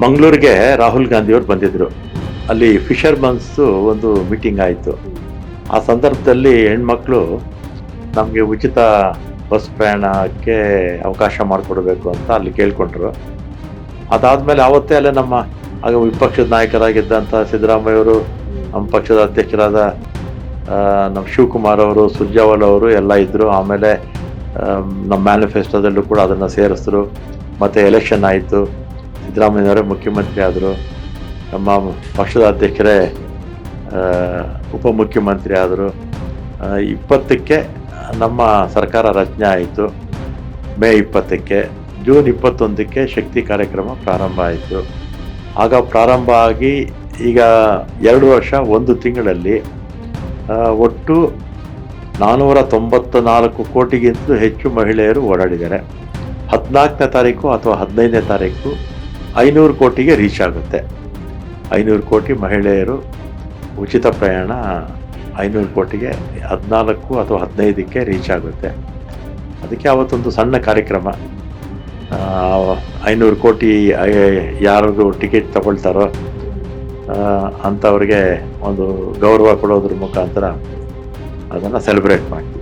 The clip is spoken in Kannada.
ಮಂಗಳೂರಿಗೆ ರಾಹುಲ್ ಗಾಂಧಿಯವರು ಬಂದಿದ್ದರು. ಅಲ್ಲಿ ಫಿಷರ್ಮನ್ಸ್ದು ಒಂದು ಮೀಟಿಂಗ್ ಆಯಿತು. ಆ ಸಂದರ್ಭದಲ್ಲಿ ಹೆಣ್ಮಕ್ಳು ನಮಗೆ ಉಚಿತ ಬಸ್ ಪ್ರಯಾಣಕ್ಕೆ ಅವಕಾಶ ಮಾಡಿಕೊಡ್ಬೇಕು ಅಂತ ಅಲ್ಲಿ ಕೇಳ್ಕೊಂಡ್ರು. ಅದಾದಮೇಲೆ ಆವತ್ತೇ ಅಲ್ಲೇ ನಮ್ಮ ಆಗ ವಿಪಕ್ಷದ ನಾಯಕರಾಗಿದ್ದಂಥ ಸಿದ್ದರಾಮಯ್ಯವರು, ನಮ್ಮ ಪಕ್ಷದ ಅಧ್ಯಕ್ಷರಾದ ನಮ್ಮ ಶಿವಕುಮಾರ್ ಅವರು, ಸುರ್ಜೇವಾಲ ಅವರು ಎಲ್ಲ ಇದ್ದರು. ಆಮೇಲೆ ನಮ್ಮ ಮ್ಯಾನಿಫೆಸ್ಟೋದಲ್ಲೂ ಕೂಡ ಅದನ್ನು ಸೇರಿಸಿದ್ರು. ಮತ್ತು ಎಲೆಕ್ಷನ್ ಆಯಿತು, ಸಿದ್ದರಾಮಯ್ಯನವರೇ ಮುಖ್ಯಮಂತ್ರಿ ಆದರು, ನಮ್ಮ ಪಕ್ಷದ ಅಧ್ಯಕ್ಷರೇ ಉಪಮುಖ್ಯಮಂತ್ರಿ ಆದರು. 20ಕ್ಕೆ ನಮ್ಮ ಸರ್ಕಾರ ರಚನೆ ಆಯಿತು. ಮೇ 20ಕ್ಕೆ, ಜೂನ್ 21ಕ್ಕೆ ಶಕ್ತಿ ಕಾರ್ಯಕ್ರಮ ಪ್ರಾರಂಭ ಆಯಿತು. ಆಗ ಪ್ರಾರಂಭ ಆಗಿ ಈಗ 2 ವರ್ಷ 1 ತಿಂಗಳಲ್ಲಿ ಒಟ್ಟು 494 ಕೋಟಿಗಿಂತಲೂ ಹೆಚ್ಚು ಮಹಿಳೆಯರು ಓಡಾಡಿದ್ದಾರೆ. 14ನೇ ತಾರೀಕು ಅಥವಾ 15ನೇ ತಾರೀಕು 500 ಕೋಟಿಗೆ ರೀಚ್ ಆಗುತ್ತೆ. 500 ಕೋಟಿ ಮಹಿಳೆಯರು ಉಚಿತ ಪ್ರಯಾಣ 500 ಕೋಟಿಗೆ 14 ಅಥವಾ 15ಕ್ಕೆ ರೀಚ್ ಆಗುತ್ತೆ. ಅದಕ್ಕೆ ಅವತ್ತೊಂದು ಸಣ್ಣ ಕಾರ್ಯಕ್ರಮ, 500 ಕೋಟಿ ಯಾರಿಗೂ ಟಿಕೆಟ್ ತಗೊಳ್ತಾರೋ ಅಂಥವ್ರಿಗೆ ಒಂದು ಗೌರವ ಕೊಡೋದ್ರ ಮುಖಾಂತರ ಅದನ್ನು ಸೆಲೆಬ್ರೇಟ್ ಮಾಡ್ತೀವಿ.